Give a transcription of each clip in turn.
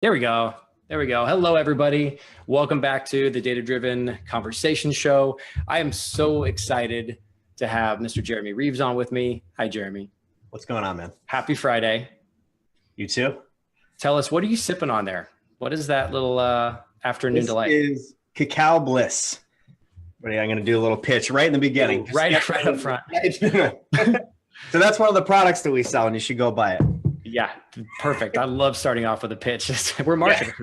There we go. There we go. Hello, everybody. Welcome back to the Data Driven Conversation Show. I am so excited to have Mr. Jeremy Reeves on with me. Hi, Jeremy. What's going on, man? Happy Friday. You too? Tell us, what are you sipping on there? What is that little afternoon delight? This is Cacao Bliss. Ready? I'm going to do a little pitch right in the beginning. Right up front. So that's one of the products that we sell, and you should go buy it. Yeah, perfect. I love starting off with a pitch. We're marketers.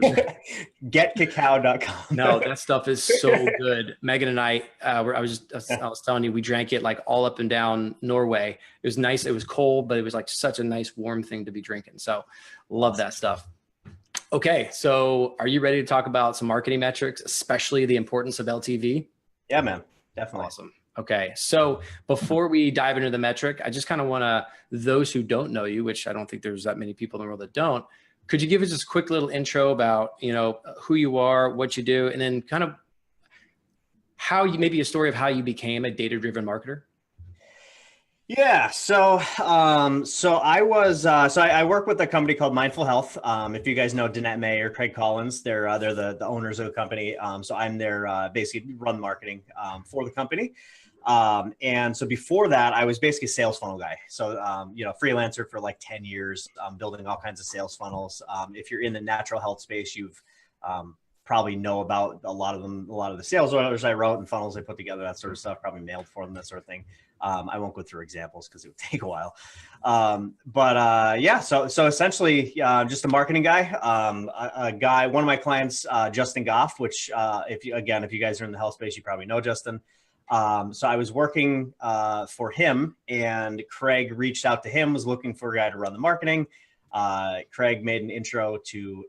Getcacao.com. No, that stuff is so good. Megan and I was telling you, we drank it like all up and down Norway. It was nice. It was cold, but it was like such a nice warm thing to be drinking. So love that stuff. Okay. So are you ready to talk about some marketing metrics, especially the importance of LTV? Yeah, man. Definitely. Awesome. Okay. So before we dive into the metric, I just kind of want to, those who don't know you, which I don't think there's that many people in the world that don't, could you give us just a quick little intro about, who you are, what you do, and then kind of how you, maybe a story of how you became a data-driven marketer? Yeah. So I work with a company called Mindful Health. If you guys know Danette May or Craig Collins, they're the owners of the company. So I'm their basically run marketing for the company. And so before that, I was basically a sales funnel guy. So, freelancer for like 10 years, building all kinds of sales funnels. If you're in the natural health space, you've probably know about a lot of the sales orders I wrote and funnels I put together, that sort of stuff, probably mailed for them, that sort of thing. I won't go through examples because it would take a while. So essentially just a marketing guy, one of my clients, Justin Goff, which if you guys are in the health space, you probably know Justin. So I was working for him, and Craig reached out to him, was looking for a guy to run the marketing. Justin made an intro to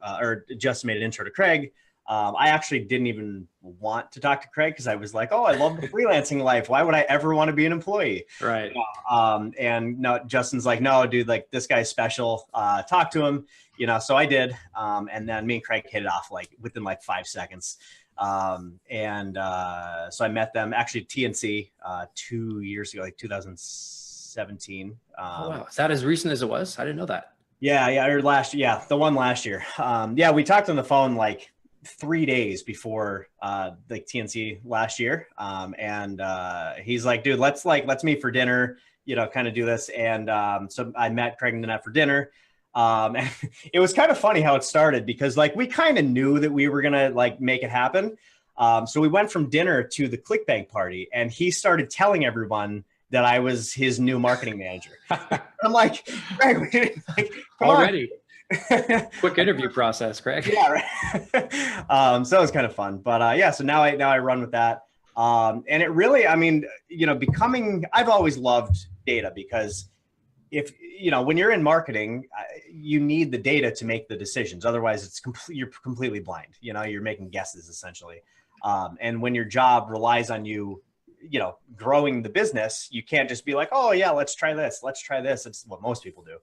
Craig. I actually didn't even want to talk to Craig because I was like, oh, I love the freelancing life. Why would I ever want to be an employee? Right. And no, Justin's like, no, dude, like this guy's special. Talk to him, so I did. And then me and Craig hit it off like within like 5 seconds. So I met them actually at TNC 2 years ago, like 2017. Wow. Is that as recent as it was? I didn't know that. Yeah. Or last year. Yeah. The one last year. We talked on the phone like 3 days before like TNC last year. He's like, dude, let's meet for dinner, kind of do this. And so I met Craig and Danette for dinner. And it was kind of funny how it started because like we kind of knew that we were gonna like make it happen. So we went from dinner to the ClickBank party, and he started telling everyone that I was his new marketing manager. I'm like, Craig, come already. Quick interview process, Craig. Yeah, right. So it was kind of fun, but so now I run with that. And it really, I've always loved data because when you're in marketing, you need the data to make the decisions. Otherwise, you're completely blind. You're making guesses essentially. And when your job relies on you, growing the business, you can't just be like, oh yeah, let's try this. It's what most people do.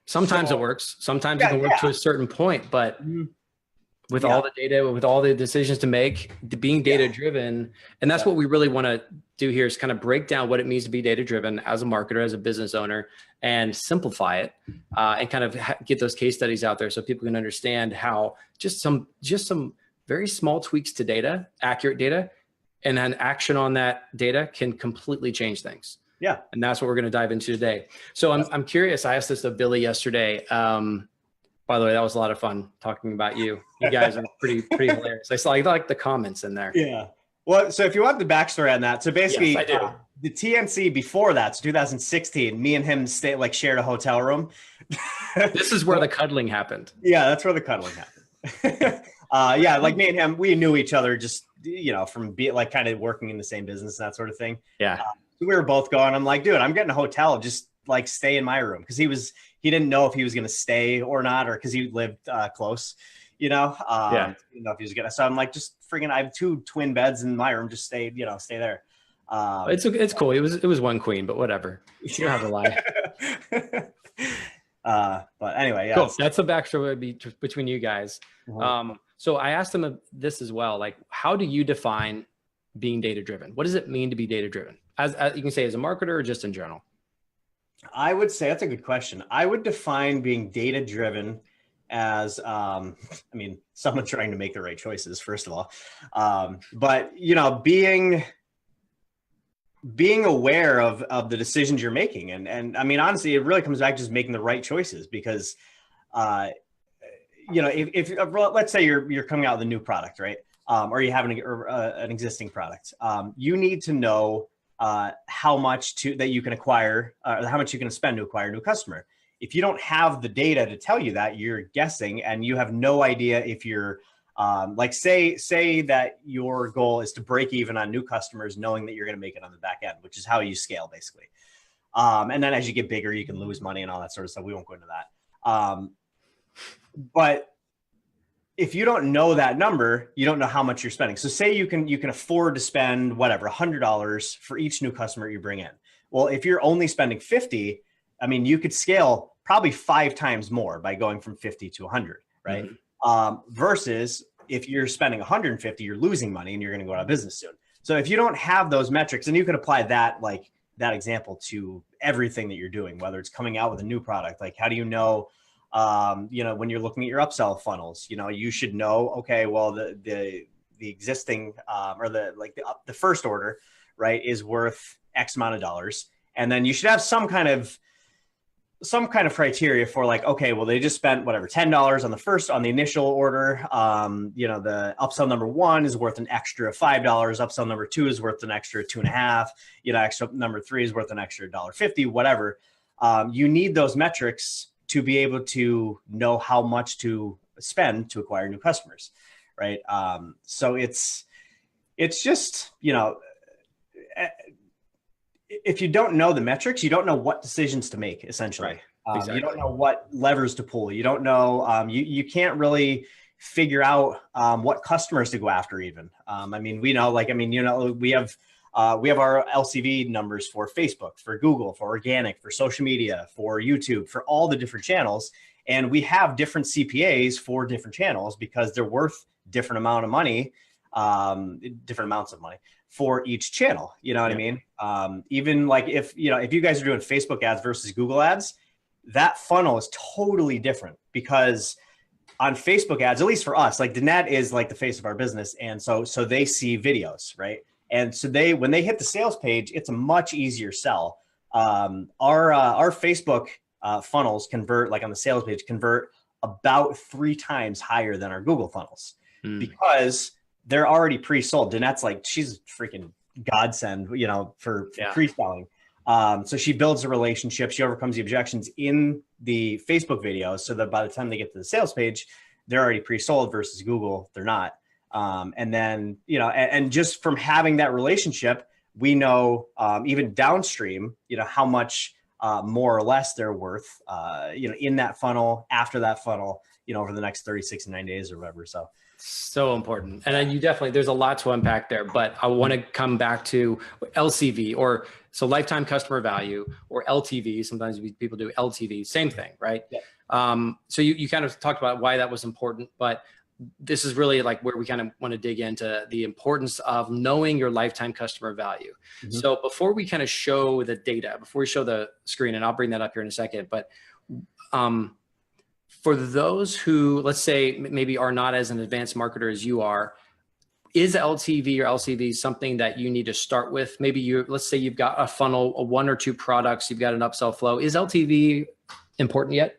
Sometimes it works. Sometimes it can work to a certain point, but with all the data, with all the decisions to make, being data driven, and that's what we really want to do here is kind of break down what it means to be data driven as a marketer, as a business owner, and simplify it, and kind of get those case studies out there so people can understand how just some very small tweaks to data, accurate data, and then action on that data can completely change things. Yeah. And that's what we're going to dive into today. So I'm curious. I asked this of Billy yesterday. By the way, that was a lot of fun talking about you. You guys are pretty hilarious. I saw like the comments in there. Yeah. Well, so if you want the backstory on that, so basically yes, I do. The TNC before that, so 2016, me and him shared a hotel room. This is where the cuddling happened. Yeah, that's where the cuddling happened. Like me and him, we knew each other just, from like kind of working in the same business and that sort of thing. Yeah. We were both going, I'm like, dude, I'm getting a hotel, just like stay in my room. Cause he didn't know if he was going to stay or not, or cause he lived close, Didn't know if he was going to, so I'm like, just freaking, I have 2 twin beds in my room, just stay there. It's cool. It was one queen, but whatever. You don't have to lie. But anyway, yeah. Cool. That's the backstory between you guys. Mm-hmm. So I asked them this as well. Like, how do you define being data driven? What does it mean to be data driven? As you can say as a marketer or just in general? I would say that's a good question. I would define being data driven as, I mean, someone trying to make the right choices, first of all. But, you know, being aware of the decisions you're making. And I mean, honestly, it really comes back to just making the right choices, because, you know, if let's say you're coming out with a new product, right? Or you have an existing product, you need to know how much that you can acquire, or how much you can spend to acquire a new customer. If you don't have the data to tell you that, you're guessing, and you have no idea if you're like, say that your goal is to break even on new customers, knowing that you're going to make it on the back end, which is how you scale, basically. And then as you get bigger, you can lose money and all that sort of stuff. We won't go into that. But if you don't know that number, you don't know how much you're spending. So say you can afford to spend whatever, $100 for each new customer you bring in. Well, if you're only spending 50, I mean, you could scale probably 5 times more by going from 50 to 100, right? Mm-hmm. Versus if you're spending 150, you're losing money and you're going to go out of business soon. So if you don't have those metrics, and you can apply that, like that example, to everything that you're doing, whether it's coming out with a new product, like how do you know, you know, when you're looking at your upsell funnels, you know, you should know, okay, well, the existing, or the first order, right, is worth X amount of dollars. And then you should have some kind of criteria for, like, okay, well, they just spent whatever, $10 on the initial order. You know, the upsell number 1 is worth an extra $5. Upsell number 2 is worth an extra $2.50. You know, extra number 3 is worth an extra $1.50, whatever. You need those metrics to be able to know how much to spend to acquire new customers, right? So it's just, you know, if you don't know the metrics, you don't know what decisions to make, essentially. Right. Exactly. You don't know what levers to pull. You don't know, you can't really figure out what customers to go after even. I mean, we know, like, I mean, you know, we have our LCV numbers for Facebook, for Google, for organic, for social media, for YouTube, for all the different channels. And we have different CPAs for different channels because they're worth different amount of money, different amounts of money for each channel. You know what I mean? Even like if you guys are doing Facebook ads versus Google ads, that funnel is totally different, because on Facebook ads, at least for us, like Danette is like the face of our business. And so they see videos, right? And so when they hit the sales page, it's a much easier sell. Our Facebook funnels convert, like on the sales page, convert about 3 times higher than our Google funnels, because they're already pre-sold. Danette's like, she's freaking godsend, you know, for pre-selling. So she builds a relationship. She overcomes the objections in the Facebook videos, so that by the time they get to the sales page, they're already pre-sold, versus Google, they're not. And then, you know, and just from having that relationship, we know, even downstream, you know, how much more or less they're worth, you know, in that funnel, after that funnel, you know, over the next 30, 60, 90 days or whatever. So important. And then there's a lot to unpack there, but I want to come back to LCV, or so lifetime customer value, or LTV. Sometimes people do LTV, same thing, right? Yeah. So you kind of talked about why that was important, but this is really like where we kind of want to dig into the importance of knowing your lifetime customer value. Mm-hmm. So before we kind of show the data, before we show the screen, and I'll bring that up here in a second, but for those who, let's say, maybe are not as an advanced marketer as you are, is LTV or LCV something that you need to start with? Maybe let's say you've got a funnel of 1 or 2 products, you've got an upsell flow. Is LTV important yet?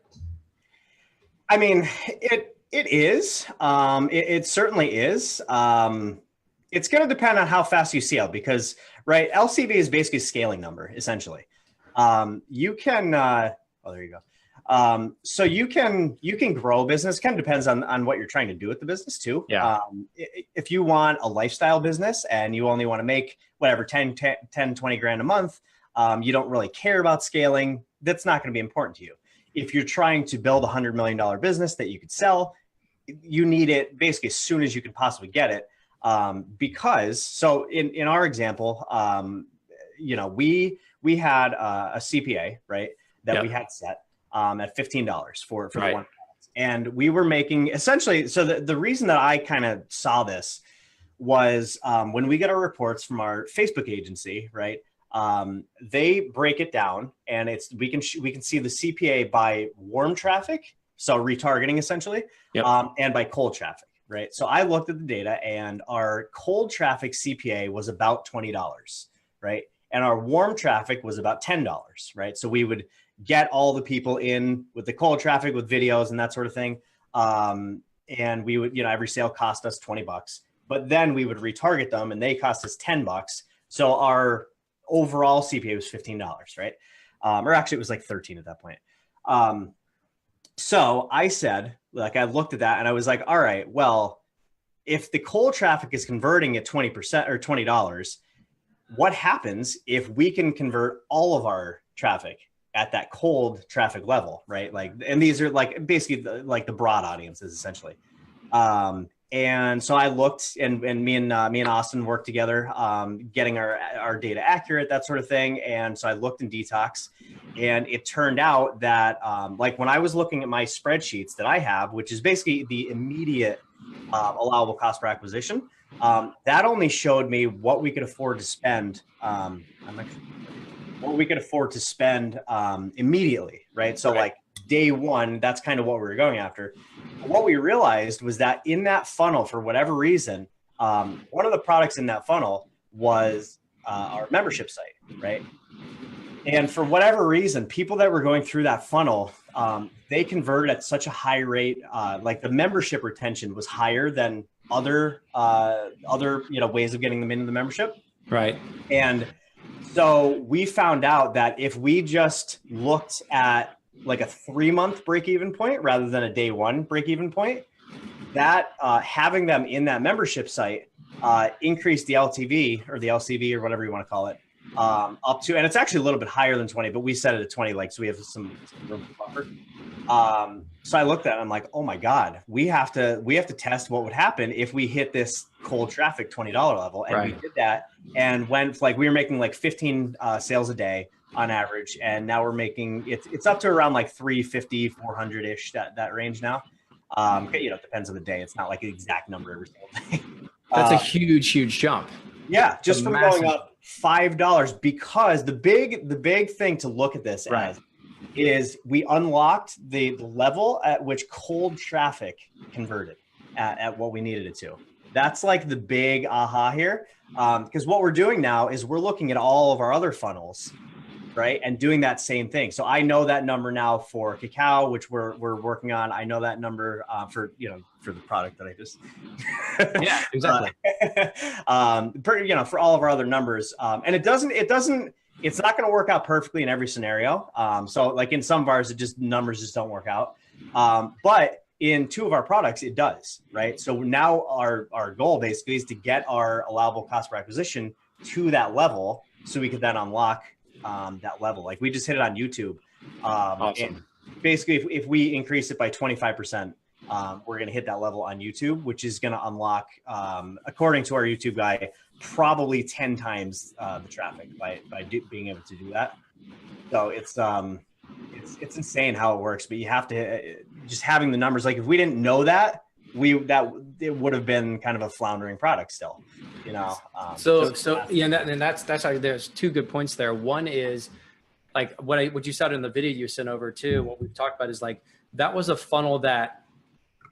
I mean, it is. It certainly is. It's going to depend on how fast you scale, because, right, LCV is basically a scaling number, essentially. You can, there you go. So you can grow business. Kind of depends on what you're trying to do with the business too. Yeah. If you want a lifestyle business and you only want to make whatever, 10, 20 grand a month, you don't really care about scaling, that's not going to be important to you. If you're trying to build $100 million business that you could sell, you need it basically as soon as you can possibly get it. Because so in our example, you know, we had a CPA, right, that we had set at $15 for the one product. And we were making essentially, so the reason that I kind of saw this was when we get our reports from our Facebook agency, right, they break it down, and we can see the CPA by warm traffic, So retargeting essentially, Yep. And by cold traffic, right? So I looked at the data and our cold traffic CPA was about $20, right? And our warm traffic was about $10, right? So we would get all the people in with the cold traffic with videos and that sort of thing. And we would, every sale cost us $20, but then we would retarget them and they cost us $10. So our overall CPA was $15, right? Or actually it was like 13 at that point. So I said, like, I looked at that and I was like, all right, well, if the cold traffic is converting at 20% or $20, what happens if we can convert all of our traffic at that cold traffic level, right? Like, and these are like basically like the broad audiences essentially. And so I looked, and me and Austin worked together, getting our data accurate, that sort of thing. And so I looked in Detox, and it turned out that like when I was looking at my spreadsheets that I have, which is basically the immediate allowable cost per acquisition, that only showed me what we could afford to spend. What we could afford to spend immediately, right? So like day one, that's kind of what we were going after. What we realized was that in that funnel, for whatever reason, one of the products in that funnel was our membership site, right? And for whatever reason, people that were going through that funnel, they converted at such a high rate. Like the membership retention was higher than other ways of getting them into the membership. Right. And so we found out that if we just looked at like a 3-month break-even point rather than a day one break-even point, that having them in that membership site increased the LTV or the LCV or whatever you want to call it up to, and it's actually a little bit higher than 20, but we set it at 20, like, so we have some room for buffer. So I looked at it and I'm like, oh my God, we have to test what would happen if we hit this cold traffic $20 level. And we did that and went like, we were making like 15 sales a day on average. And now we're making it's up to around like 350, 400 ish, that range now. It depends on the day. It's not like an exact number every single day. That's a huge jump. Yeah. Just from going up $5, because the big thing to look at this as is we unlocked the level at which cold traffic converted at what we needed it to. That's like the big aha here. Because what we're doing now is we're looking at all of our other funnels, right? And doing that same thing. So I know that number now for cacao, which we're working on. I know that number for the product that I just yeah, exactly. For all of our other numbers. And it's not going to work out perfectly in every scenario. So like in some of ours, numbers just don't work out. But in 2 of our products, it does, right? So now our goal basically is to get our allowable cost per acquisition to that level so we could then unlock that level. Like we just hit it on YouTube. Awesome. And basically, if we increase it by 25%, we're going to hit that level on YouTube, which is going to unlock, according to our YouTube guy, probably 10 times the traffic by being able to do that. So it's insane how it works, but you have to just having the numbers. Like if we didn't know that, it would have been kind of a floundering product still, So yeah, and that's how there's 2 good points there. One is like what you said in the video you sent over too. What we've talked about is like that was a funnel that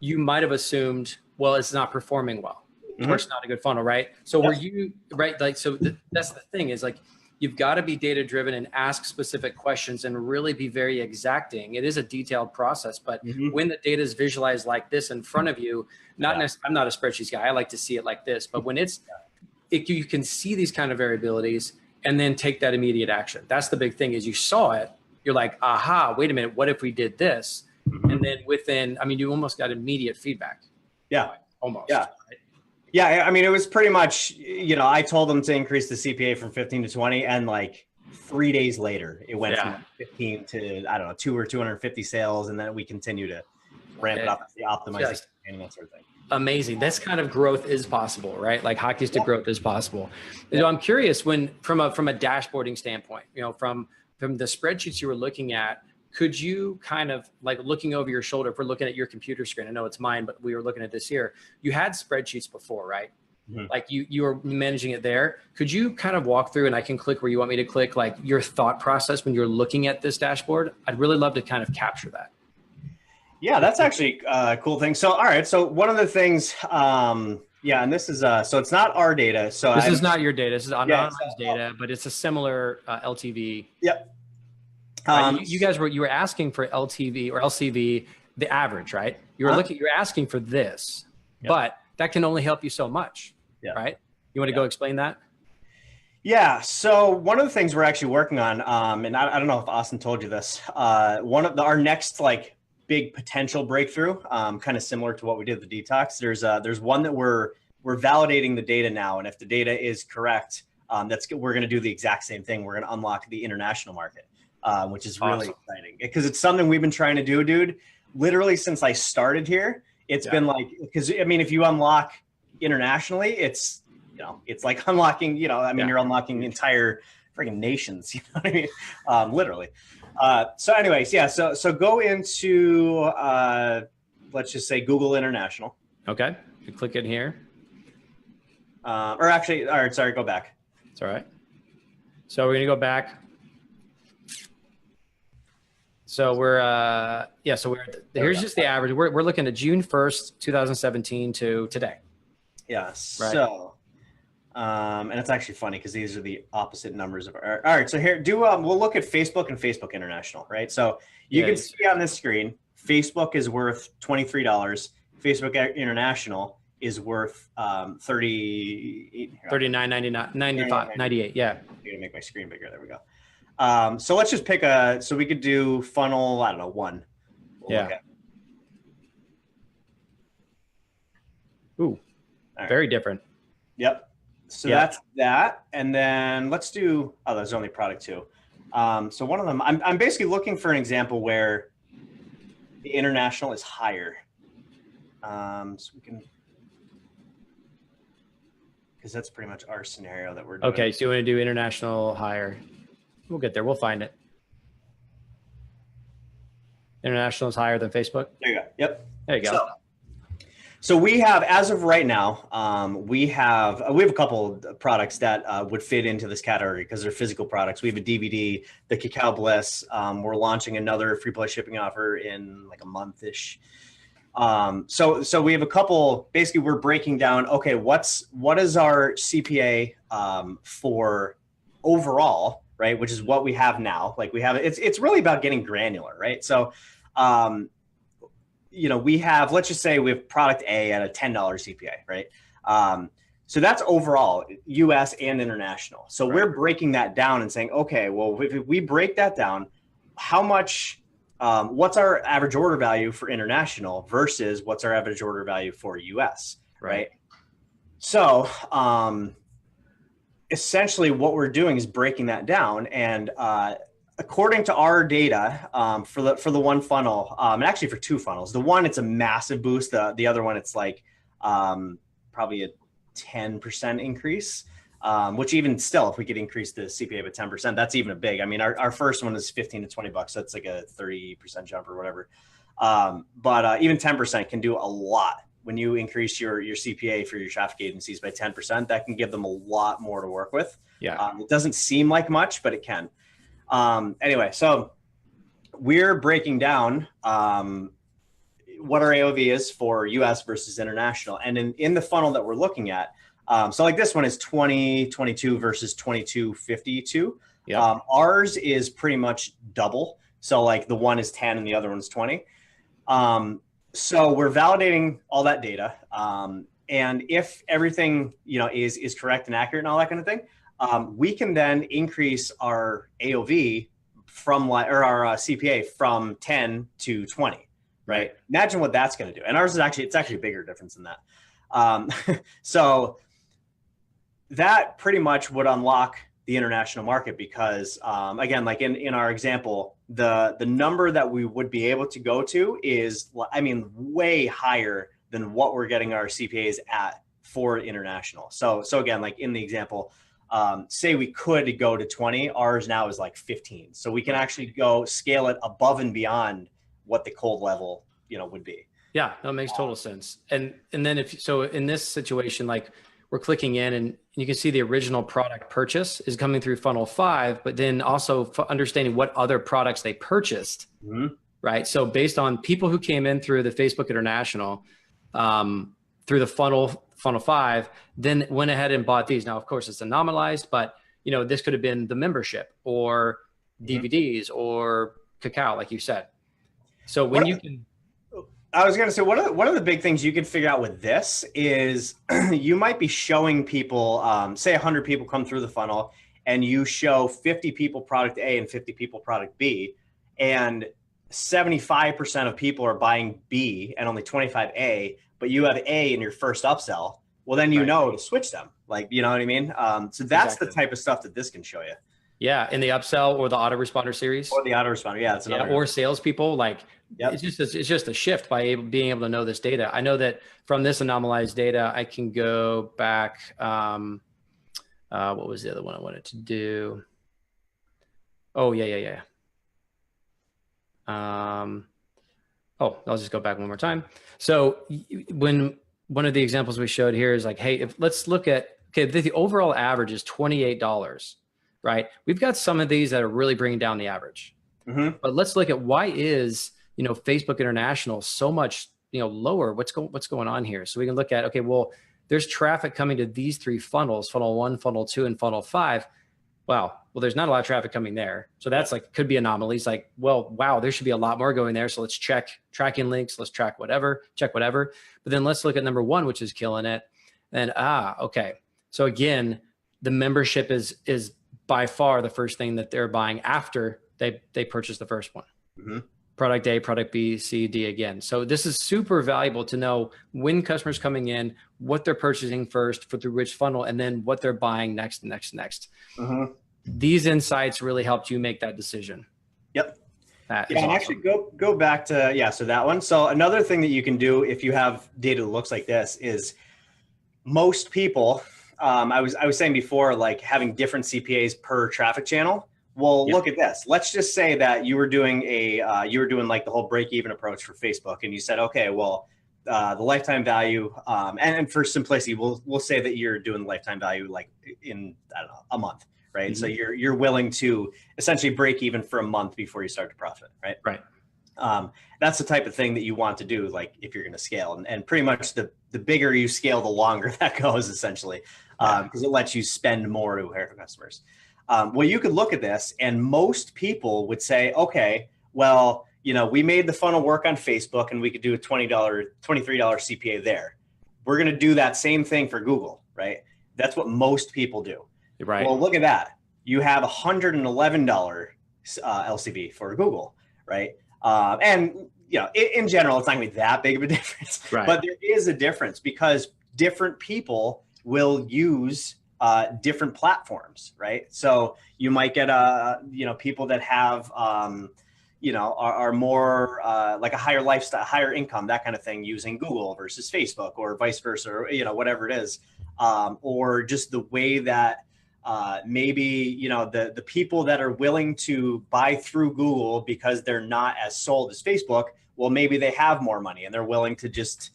you might have assumed, well, it's not performing well, or it's not a good funnel, right? So were you right? Like so, that's the thing is like you've got to be data driven and ask specific questions and really be very exacting. It is a detailed process, but when the data is visualized like this in front of you, I'm not a spreadsheets guy. I like to see it like this, but when you can see these kind of variabilities and then take that immediate action. That's the big thing is you saw it. You're like, aha, wait a minute. What if we did this? And then you almost got immediate feedback. Yeah. Almost. Yeah. Right? Yeah. I mean, it was pretty much, I told them to increase the CPA from 15 to 20 and like 3 days later it went from 15 to, I don't know, 2 or 250 sales. And then we continue to ramp it up, the optimization and that sort of thing. Amazing. This kind of growth is possible, right? Like hockey stick growth is possible. So I'm curious from a dashboarding standpoint, from the spreadsheets you were looking at, could you kind of like looking over your shoulder, if we're looking at your computer screen, I know it's mine, but we were looking at this here, you had spreadsheets before, right? Like you were managing it there. Could you kind of walk through and I can click where you want me to click, like your thought process when you're looking at this dashboard? I'd really love to kind of capture that. Yeah, that's actually a cool thing. So, all right. So one of the things, yeah, and this is, so it's not our data. So This is not your data. This is yeah, anonymized data, but it's a similar LTV. yep. Right? You were asking for LTV or LCV, the average, right? You're asking for this, but that can only help you so much, right? You want to go explain that? Yeah. So one of the things we're actually working on, and I don't know if Austin told you this, our next like big potential breakthrough, kind of similar to what we did with the detox. There's one that we're validating the data now, and if the data is correct, we're going to do the exact same thing. We're going to unlock the international market, which is really exciting because it's something we've been trying to do, dude. Literally since I started here, it's been like, because I mean, if you unlock internationally, it's like unlocking, you're unlocking entire freaking nations, you know what I mean? Literally. So anyways, yeah. So go into, let's just say Google International. Okay. You click in here. Or actually, all right, sorry, go back. It's all right. So we're going to go back. So here's just the average. We're looking at June 1st, 2017 to today. Yeah. Right. So, and it's actually funny because these are the opposite numbers of our, all right. So here we'll look at Facebook and Facebook International, right? So you can see on this screen, Facebook is worth $23. Facebook International is worth $39.98. Yeah. I'm gonna make my screen bigger. There we go. So let's just pick so we could do funnel, I don't know, one. Ooh, very different. Yep. So that's that. And then let's do, there's only product two. So one of them, I'm basically looking for an example where the international is higher. So we can, because that's pretty much our scenario that we're doing. Okay. So you want to do international higher. We'll get there. We'll find it. International is higher than Facebook. There you go. Yep. There you go. So we have, as of right now, we have a couple of products that would fit into this category because they're physical products. We have a DVD, the Cacao Bliss. We're launching another free plus shipping offer in like a month-ish. So we have a couple. Basically, we're breaking down. Okay, what is our CPA for overall? Right, which is what we have now. Like we have, it's really about getting granular, right? So, we have, let's just say we have product A at a $10 CPA, right? So that's overall US and international. So we're breaking that down and saying, okay, well, if we break that down, how much, what's our average order value for international versus what's our average order value for US, right? So, essentially what we're doing is breaking that down, and according to our data, for the one funnel, and actually for two funnels, the one, it's a massive boost. The other one, it's like probably a 10% increase, which even still, if we could increase the CPA by 10%, that's even a big. I mean, our first one is 15 to 20 bucks. That's like a 30% jump or whatever. But even 10% can do a lot. When you increase your CPA for your traffic agencies by 10%, that can give them a lot more to work with. Yeah. It doesn't seem like much, but it can. Anyway, so we're breaking down what our AOV is for US versus international. And in the funnel that we're looking at, so like this one is 2022 versus 2252. Yep. Ours is pretty much double. So like the one is 10 and the other one's 20. So we're validating all that data. And if everything, is correct and accurate and all that kind of thing, we can then increase our AOV our CPA from 10 to 20, right? Imagine what that's going to do. And ours is it's actually a bigger difference than that. So that pretty much would unlock the international market because, again, like in our example, the number that we would be able to go to is, way higher than what we're getting our CPAs at for international. So again, like in the example, say we could go to 20, ours now is like 15. So we can actually go scale it above and beyond what the cold level, would be. Yeah, that makes total sense. And then in this situation, like we're clicking in and you can see the original product purchase is coming through funnel 5, but then also understanding what other products they purchased right? So based on people who came in through the Facebook International, through the funnel 5, then went ahead and bought these. Now, of course, it's anonymized, but this could have been the membership or DVDs or cacao, like you said. So when I was going to say, one of the big things you can figure out with this is you might be showing people, say 100 people come through the funnel, and you show 50 people product A and 50 people product B, and 75% of people are buying B and only 25 A, but you have A in your first upsell. Well, then you know to switch them. Like, you know what I mean? So that's the type of stuff that this can show you. Yeah, in the upsell or the autoresponder series. Or the autoresponder, yeah. It's another. Or salespeople, like it's just a shift by being able to know this data. I know that from this anomalized data, I can go back. What was the other one I wanted to do? Oh, yeah. I'll just go back one more time. So when one of the examples we showed here is like, hey, let's look at, the overall average is $28, right? We've got some of these that are really bringing down the average. But let's look at why is, Facebook International so much, lower. What's going on here? So we can look at, okay, well, there's traffic coming to these 3 funnels, funnel 1, funnel 2, and funnel 5. Wow. Well, there's not a lot of traffic coming there. So that's could be anomalies. Like, well, wow, there should be a lot more going there. So let's check tracking links. Let's check whatever. But then let's look at number 1, which is killing it. And, okay. So again, the membership is by far the first thing that they're buying after they purchase the first one. Product A, product B, C, D again. So this is super valuable to know when customers coming in, what they're purchasing first through which funnel, and then what they're buying next. These insights really helped you make that decision. Yep. That is awesome. And actually go back to, so that one. So another thing that you can do if you have data that looks like this is most people, I was saying before, like having different CPAs per traffic channel. Well, look at this. Let's just say that you were doing like the whole break-even approach for Facebook, and you said, okay, well, the lifetime value, and for simplicity, we'll say that you're doing the lifetime value like in, I don't know, a month, right? So you're willing to essentially break even for a month before you start to profit, right? Right. That's the type of thing that you want to do, like if you're going to scale, and pretty much the bigger you scale, the longer that goes, essentially, because it lets you spend more to acquire customers. Well, you could look at this, and most people would say, okay, well, we made the funnel work on Facebook, and we could do a $23 CPA there. We're going to do that same thing for Google, right? That's what most people do. Right. Well, look at that. You have $111 LCV for Google, right? And in general, it's not going to be that big of a difference, right? But there is a difference because different people will use different platforms, right? So you might get people that have are more like a higher lifestyle, higher income, that kind of thing, using Google versus Facebook, or vice versa, or whatever it is, or just the way that maybe the people that are willing to buy through Google because they're not as sold as Facebook, well, maybe they have more money and they're willing to just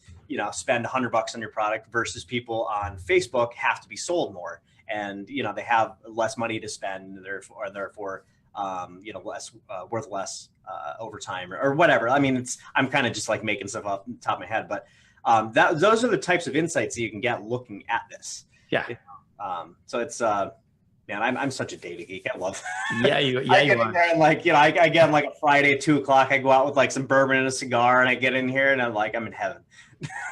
spend $100 on your product, versus people on Facebook have to be sold more, and they have less money to spend, therefore less worth less over time, or whatever. I mean, I'm kind of just like making stuff up on the top of my head, but those are the types of insights that you can get looking at this. Yeah. So it's man, I'm such a data geek. I love. Yeah, you are. And I get on like a Friday at 2:00. I go out with like some bourbon and a cigar, and I get in here, and I'm in heaven.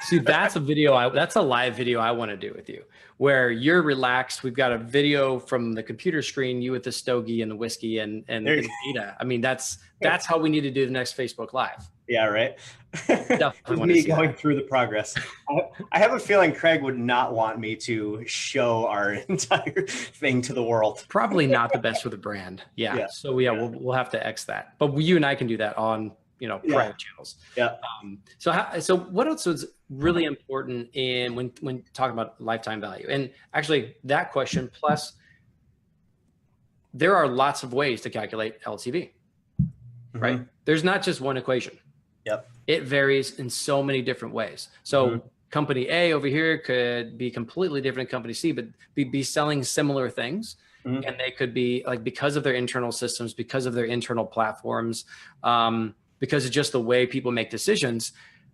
See, that's a live video I want to do with you, where you're relaxed. We've got a video from the computer screen, you with the stogie and the whiskey and the data. I mean, that's how we need to do the next Facebook Live. Yeah, right. Me going through the progress. I have a feeling Craig would not want me to show our entire thing to the world. Probably not the best for the brand. Yeah. So we'll have to X that. But you and I can do that on private channels. Yeah. So what else is really important in when talking about lifetime value? And actually that question, plus there are lots of ways to calculate LTV, right? There's not just one equation. Yep. It varies in so many different ways. So company A over here could be completely different than company C, but be selling similar things. And they could be like, because of their internal systems, because of their internal platforms, because it's just the way people make decisions.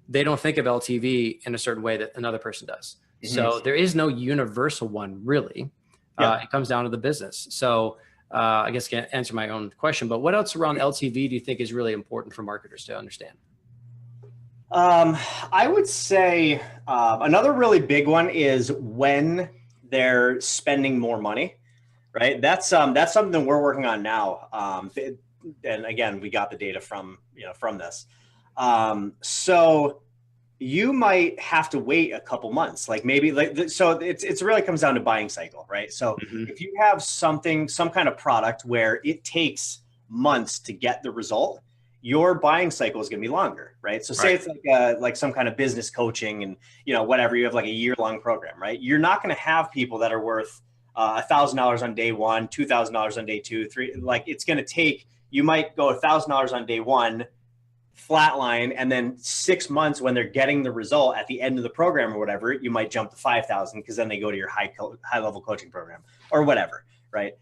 They don't think of LTV in a certain way that another person does. So there is no universal one, really. It comes down to the business. So I guess I can't answer my own question, but what else around LTV do you think is really important for marketers to understand? I would say another really big one is when they're spending more money, right? That's something we're working on now. And again, we got the data from this. So you might have to wait a couple months, like maybe so it's really comes down to buying cycle, right? So if you have some kind of product where it takes months to get the result, your buying cycle is going to be longer, right? So say it's like some kind of business coaching and, whatever, you have like a year-long program, right? You're not going to have people that are worth $1,000 on day one, $2,000 on day two, three, like it's going to take, you might go $1,000 on day one, flatline, and then 6 months when they're getting the result at the end of the program or whatever, you might jump to 5,000 because then they go to your high level coaching program or whatever, right?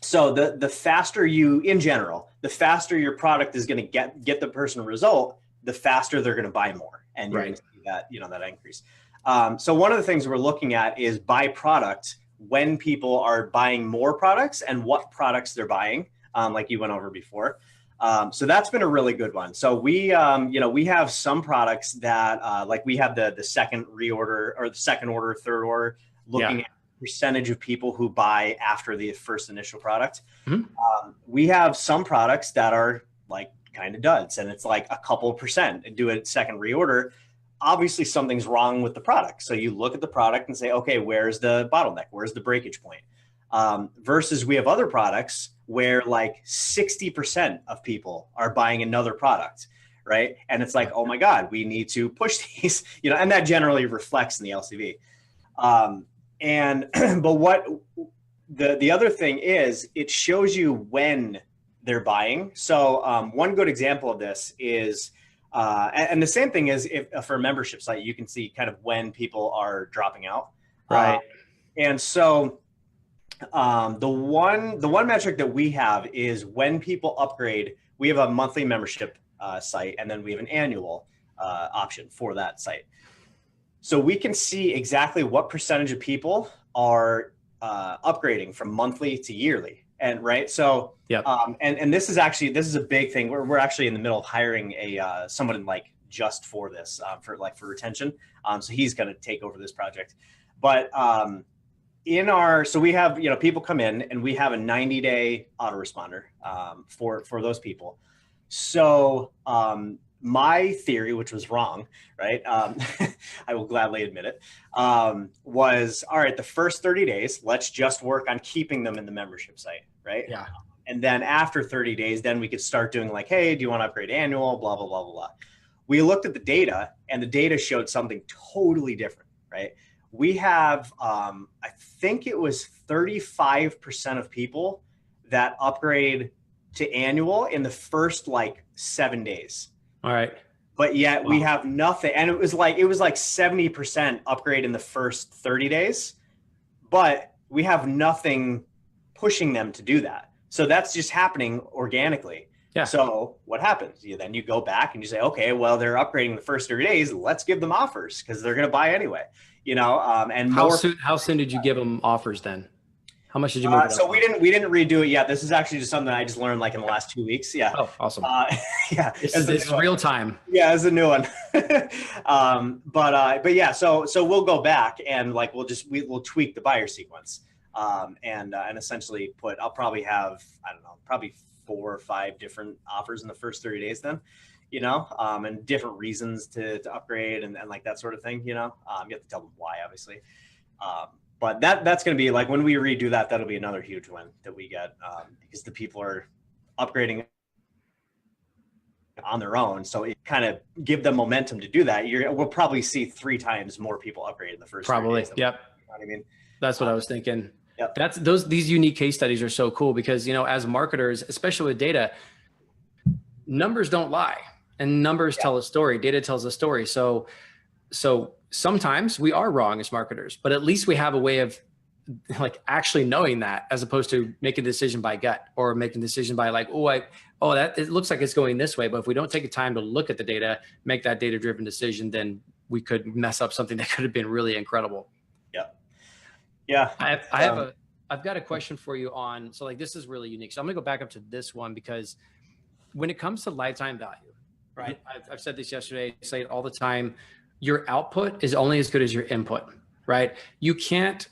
So the faster the faster your product is going to get the person a result, the faster they're going to buy more, and you're going to see that that increase. So one of the things we're looking at is by product, when people are buying more products and what products they're buying, like you went over before. So that's been a really good one. So we have some products that like we have the second reorder or the second order, third order, looking at percentage of people who buy after the first initial product. We have some products that are like kind of duds, and it's like a couple percent, and do a second reorder. Obviously something's wrong with the product. So you look at the product and say, okay, where's the bottleneck? Where's the breakage point? Versus we have other products where like 60% of people are buying another product, right? And it's like, oh my God, we need to push these, and that generally reflects in the LCV. But what the other thing is, it shows you when they're buying. So one good example of this is, and the same thing is for a membership site, you can see kind of when people are dropping out. Right. And so the one metric that we have is when people upgrade. We have a monthly membership site, and then we have an annual option for that site. So we can see exactly what percentage of people are upgrading from monthly to yearly. And right. So, and this is a big thing. We're actually in the middle of hiring someone like just for this, for retention. So he's going to take over this project. But so we have, people come in and we have a 90-day autoresponder for those people. So my theory, which was wrong, right? I will gladly admit it, was, all right, the first 30 days, let's just work on keeping them in the membership site, right? Yeah. And then after 30 days, then we could start doing like, hey, do you want to upgrade annual, blah, blah, blah, blah, blah. We looked at the data, and the data showed something totally different, right? We have, I think it was 35% of people that upgrade to annual in the first like 7 days. All right. But yet we have nothing. And it was like 70% upgrade in the first 30 days, but we have nothing pushing them to do that. So that's just happening organically. Yeah. So what happens? Then you go back and you say, okay, well, they're upgrading the first 30 days. Let's give them offers because they're going to buy anyway, and how soon did you give them offers then? How much did you move it up? So we didn't redo it yet. This is actually just something I just learned like in the last 2 weeks. Yeah. Oh, awesome. Yeah. It's real time. Yeah, it's a new one. But yeah, so we'll go back and like we'll tweak the buyer sequence, and essentially I'll probably have, I don't know, probably 4 or 5 different offers in the first 30 days then, and different reasons to upgrade and like that sort of thing, you have to tell them why, obviously. But that's going to be like when we redo that, that'll be another huge win that we get, because the people are upgrading on their own. So it kind of give them momentum to do that. We'll probably see 3 times more people upgrade in the first 3 days. Yep. You know what I mean? That's what I was thinking. Yep. These unique case studies are so cool because, as marketers, especially with data, numbers don't lie, and numbers tell a story. Data tells a story. So sometimes we are wrong as marketers, but at least we have a way of like actually knowing that, as opposed to making a decision by gut or making a decision by like, that it looks like it's going this way. But if we don't take the time to look at the data, make that data-driven decision, then we could mess up something that could have been really incredible. Yeah. I've got a question for you on, so like, this is really unique. So I'm gonna go back up to this one, because when it comes to lifetime value, right? I've said this yesterday, I say it all the time. Your output is only as good as your input, right? You can't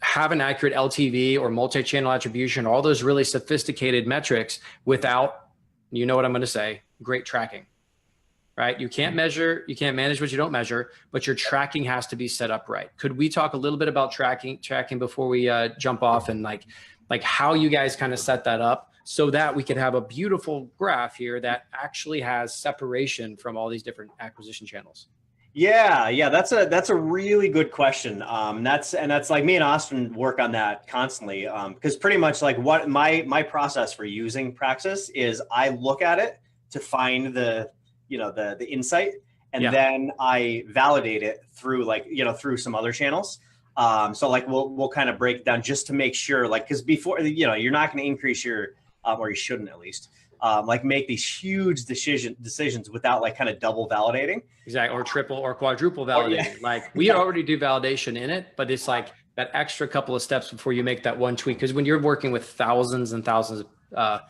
have an accurate LTV or multi-channel attribution, all those really sophisticated metrics without, you know what I'm going to say, great tracking, right? You can't measure, you can't manage what you don't measure, but your tracking has to be set up right. Could we talk a little bit about tracking before we jump off, and like how you guys kind of set that up so that we could have a beautiful graph here that actually has separation from all these different acquisition channels? Yeah, that's a really good question. That's like, me and Austin work on that constantly. Because pretty much like what my process for using Praxis is, I look at it to find the insight, and then I validate it through through some other channels. So like we'll kind of break it down just to make sure, like, because before, you're not going to increase your, or you shouldn't at least, like make these huge decisions without like kind of double validating. Exactly. Or triple or quadruple validating. Like, we already do validation in it, but it's like that extra couple of steps before you make that one tweak. Because when you're working with thousands and thousands of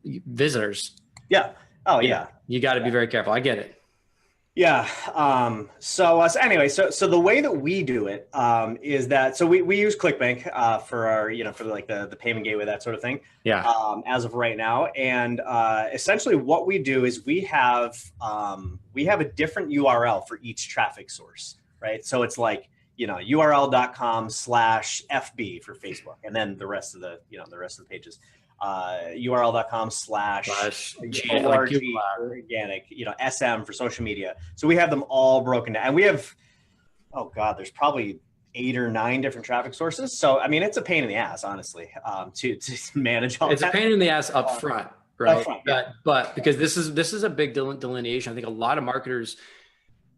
visitors. Yeah. Oh yeah. You got to be very careful. I get it. Yeah. So anyway, so the way that we do it is that, so we use ClickBank for our, for like the payment gateway, that sort of thing. Yeah. As of right now. And essentially what we do is we have a different URL for each traffic source, right? So it's like, url.com/FB for Facebook, and then the rest of the pages. url.com/org for organic, SM for social media. So we have them all broken down, and we have, there's probably 8 or 9 different traffic sources. So, I mean, it's a pain in the ass, honestly, to manage all that. It's a pain in the ass up front, right? Up front, yeah. But because this is a big delineation. I think a lot of marketers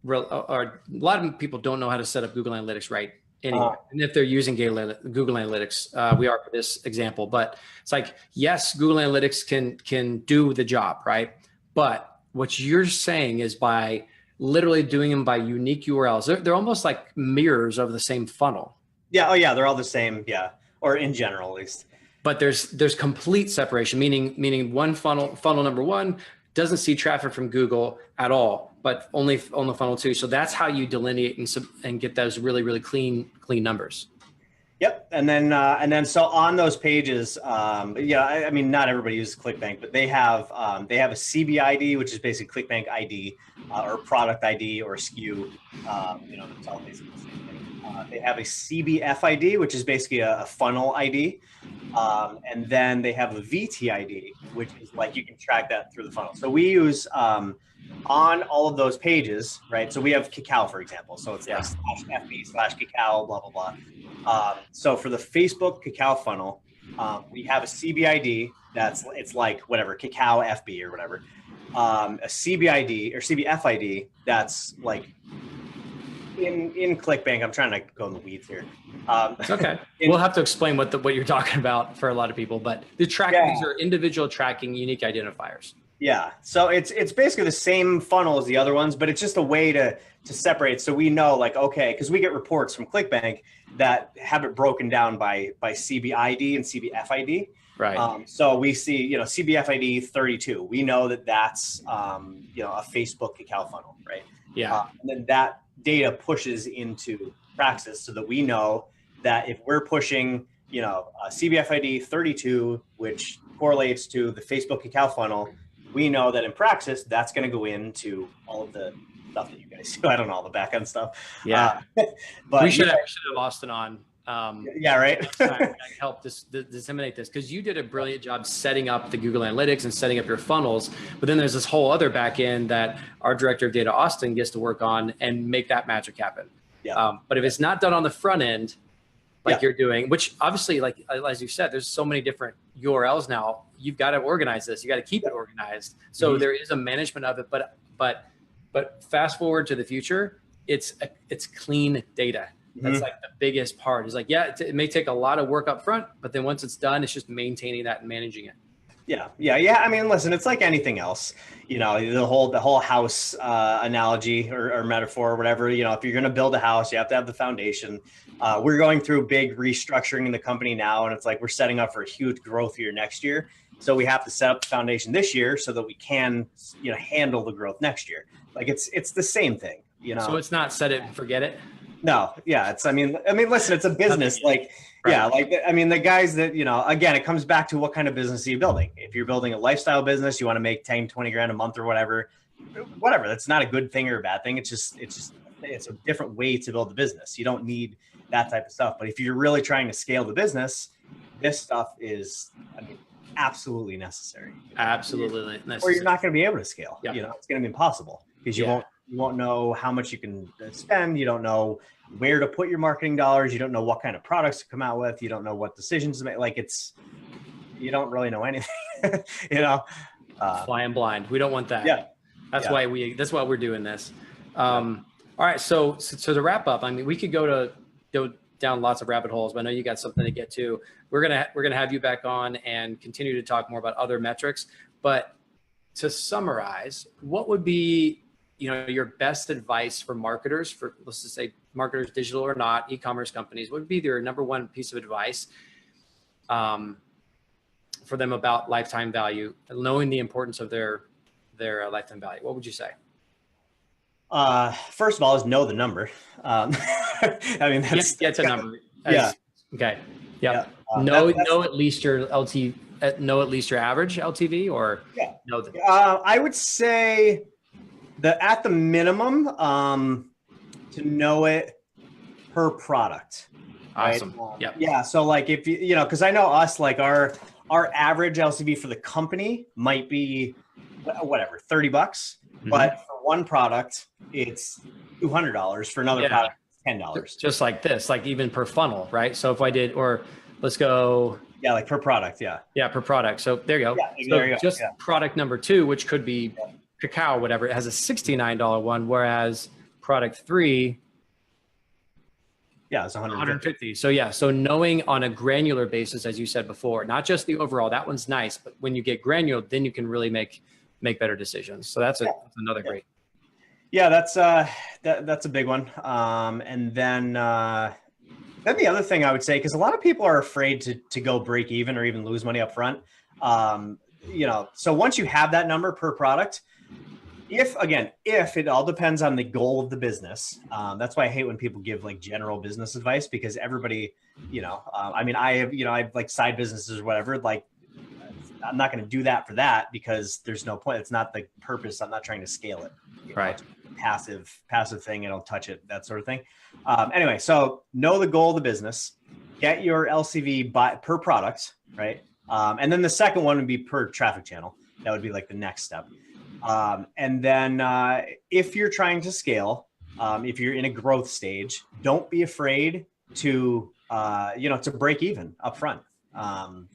or a lot of people don't know how to set up Google Analytics right. Anyway, and if they're using Google Analytics, we are for this example, but it's like, yes, Google Analytics can do the job, right? But what you're saying is by literally doing them by unique URLs, they're almost like mirrors of the same funnel. Yeah. Oh yeah. They're all the same. Yeah. Or in general, at least. But there's complete separation, meaning one funnel number one doesn't see traffic from Google at all, but only on the funnel 2. So that's how you delineate and get those really, really clean numbers. Yep. And then so on those pages, I mean, not everybody uses ClickBank, but they have a CBID, which is basically ClickBank ID, or product ID or SKU. It's all basically the same thing. They have a CBF ID, which is basically a funnel ID. And then they have a VT ID, which is like, you can track that through the funnel. So we use, on all of those pages, right? So we have Cacao, for example. So it's like /FB/Cacao, blah, blah, blah. So for the Facebook Cacao funnel, we have a CBID it's like whatever, Cacao FB or whatever. A CBID or CBFID that's like in ClickBank. I'm trying to go in the weeds here. It's okay. We'll have to explain what you're talking about for a lot of people, but these are individual tracking unique identifiers. Yeah. So it's basically the same funnel as the other ones, but it's just a way to separate. So we know, like, okay, because we get reports from ClickBank that have it broken down by CBID and CBFID. Right. So we see, CBFID 32. We know that's, a Facebook Cacao funnel, right? Yeah. And then that data pushes into Praxis so that we know that if we're pushing, CBFID 32, which correlates to the Facebook Cacao funnel, we know that in Praxis, that's going to go into all of the stuff that you guys do. I don't know, all the back-end stuff. Yeah. But we should have Austin on. Yeah, right. Help disseminate this, because you did a brilliant job setting up the Google Analytics and setting up your funnels. But then there's this whole other back end that our director of data, Austin, gets to work on and make that magic happen. Yeah. But if it's not done on the front end, like you're doing, which obviously, like as you said, there's so many different URLs now. You've got to organize this. You got to keep it organized. So there is a management of it. But fast forward to the future, it's clean data. That's like the biggest part. Is like, yeah, it may take a lot of work up front, but then once it's done, it's just maintaining that and managing it. Yeah. I mean, listen, it's like anything else, you know, the whole house analogy or metaphor or whatever, you know, if you're going to build a house, you have to have the foundation. We're going through big restructuring in the company now, and it's like we're setting up for a huge growth year next year. So we have to set up the foundation this year so that we can, you know, handle the growth next year. Like it's the same thing, you know. So it's not set it and forget it. No, yeah, I mean, listen, it's a business. Like, right. Yeah, like, I mean, the guys that, you know, again, it comes back to what kind of business are you building? If you're building a lifestyle business, you want to make 10, 20 grand a month or whatever, that's not a good thing or a bad thing. It's a different way to build a business. You don't need that type of stuff. But if you're really trying to scale the business, this stuff is, I mean, absolutely necessary. Absolutely necessary. Or you're not going to be able to scale. Yep. You know, it's going to be impossible because you won't know how much you can spend. You don't know where to put your marketing dollars. You don't know what kind of products to come out with. You don't know what decisions to make. Like you don't really know anything, you know, flying blind. We don't want that. Yeah. That's why we're doing this. All right. So to wrap up, I mean, we could go down lots of rabbit holes, but I know you got something to get to. We're going to have you back on and continue to talk more about other metrics, but to summarize, what would be, you know, your best advice for marketers, for let's just say marketers, digital or not, e-commerce companies? What would be their number one piece of advice for them about lifetime value, knowing the importance of their lifetime value? What would you say? First of all, is know the number. I mean, that's get to number. Okay. Yeah. Know at least your LTV. Know at least your average LTV, or know that. I would say at the minimum, to know it per product. Awesome. Right? Yeah. So like if you know, because I know us, like our average LTV for the company might be whatever, $30, but for one product, it's $200. For another product, it's $10. Just like this, like even per funnel, right? So if I did, or let's go. Yeah, like per product. Yeah, per product. So there you go. Yeah, there you go. Just product number 2, which could be cacao, whatever, it has a $69 one, whereas product 3, it's 150. So knowing on a granular basis, as you said before, not just the overall, that one's nice, but when you get granular, then you can really make better decisions. So that's another great. Yeah, that's a big one. And then the other thing I would say, because a lot of people are afraid to go break even or even lose money up front. You know, so once you have that number per product, if it all depends on the goal of the business, that's why I hate when people give like general business advice, because everybody, you know, I mean, I have like side businesses or whatever, like I'm not going to do that for that because there's no point. It's not the purpose. I'm not trying to scale it. Right. Passive thing. I don't touch it, that sort of thing. Anyway, so know the goal of the business, get your LCV per product, right? And then the second one would be per traffic channel. That would be like the next step. And then if you're trying to scale, if you're in a growth stage, don't be afraid to break even up front.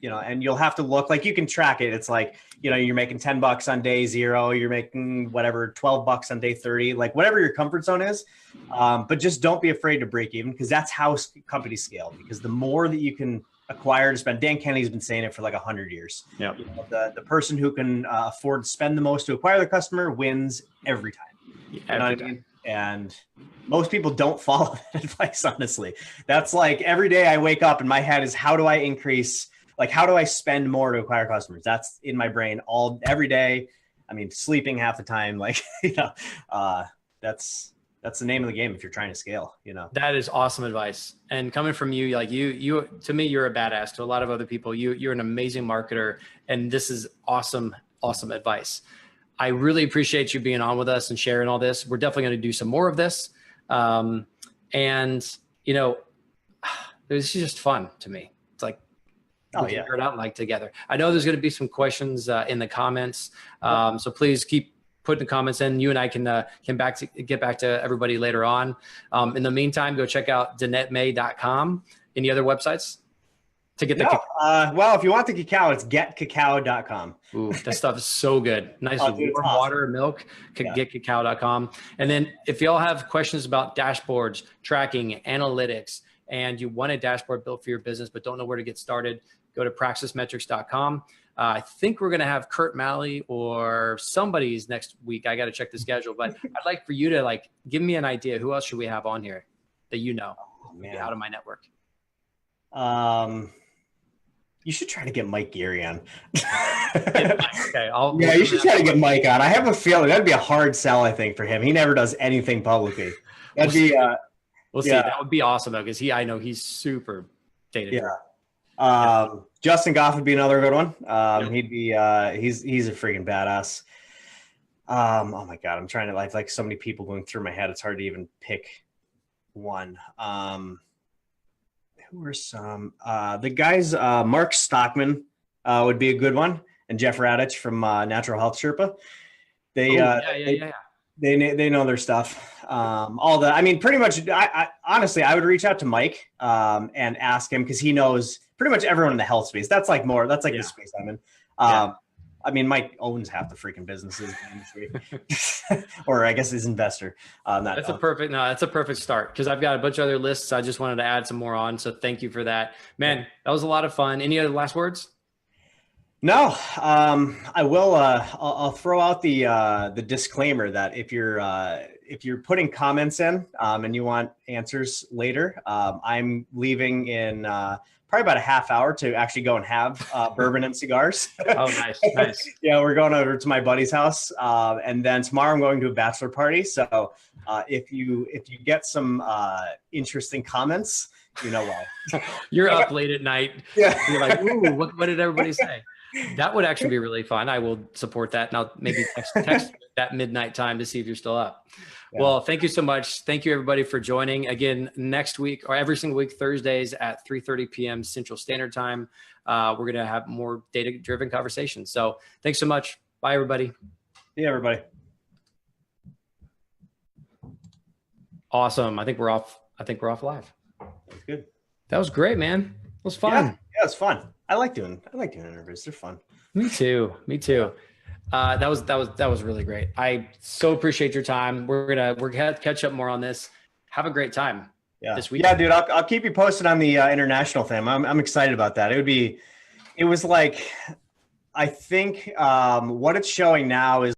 You know, and you'll have to look, like you can track it. It's like, you know, you're making $10 on day 0, you're making whatever, $12 on day 30, like whatever your comfort zone is. But just don't be afraid to break even, because that's how companies scale. Because the more that you can acquire to spend, Dan Kennedy's been saying it for like 100 years. Yeah. You know, the person who can afford to spend the most to acquire the customer wins every time. You know what I mean? And most people don't follow that advice, honestly. That's like every day I wake up and my head is, how do I spend more to acquire customers? That's in my brain every day. I mean, sleeping half the time, like, you know, that's the name of the game if you're trying to scale, you know. That is awesome advice. And coming from you, like you to me, you're a badass. To a lot of other people, you're an amazing marketer, and this is awesome advice. I really appreciate you being on with us and sharing all this. We're definitely going to do some more of this. And you know, it's just fun to me. It's like, figure it out like together. I know there's going to be some questions in the comments. So please keep putting the comments in. You and I can get back to everybody later on. In the meantime, go check out DanetteMay.com. Any other websites? to get the cacao? Well, if you want the cacao, it's getcacao.com. Ooh, that stuff is so good. Nice with warm water, milk, getcacao.com. And then if y'all have questions about dashboards, tracking, analytics, and you want a dashboard built for your business, but don't know where to get started, go to praxismetrics.com. I think we're going to have Kurt Malley or somebody's next week. I got to check the schedule, but I'd like for you to like, give me an idea. Who else should we have on here that you know? Oh, man. Out of my network. You should try to get Mike Geary on. Okay, you should try to get Mike on. I have a feeling that'd be a hard sell, I think, for him. He never does anything publicly. That'd be we'll see. That would be awesome though, because I know he's super data. Justin Goff would be another good one. He'd be he's a freaking badass. Oh my God, I'm trying to like so many people going through my head. It's hard to even pick one. Who are some? The guys, Mark Stockman would be a good one, and Jeff Radich from Natural Health Sherpa. They know their stuff. I mean, pretty much. Honestly, I would reach out to Mike and ask him because he knows pretty much everyone in the health space. That's like the space I'm in. I mean, Mike owns half the freaking businesses in the industry, or I guess his investor. That's a perfect start because I've got a bunch of other lists. I just wanted to add some more on. So thank you for that, man. That was a lot of fun. Any other last words? No, I will. I'll throw out the disclaimer that if you're putting comments in and you want answers later, I'm leaving in probably about a half hour to actually go and have bourbon and cigars. Oh, nice. Yeah, we're going over to my buddy's house, and then tomorrow I'm going to a bachelor party. So if you get some interesting comments, you know why. You're up late at night. Yeah, you're like, ooh, what did everybody say? That would actually be really fun. I will support that, and I'll maybe text that midnight time to see if you're still up. Yeah. Well, thank you so much. Thank you, everybody, for joining. Again, next week or every single week, Thursdays at 3:30 p.m. Central Standard Time, we're going to have more data-driven conversations. So thanks so much. Bye, everybody. See you, everybody. Awesome. I think we're off live. That's good. That was great, man. It was fun. Yeah, it was fun. I like doing interviews. They're fun. Me too. That was really great. I so appreciate your time. We're gonna catch up more on this. Have a great time. This week. Yeah, dude. I'll keep you posted on the international thing. I'm excited about that. It was like, I think what it's showing now is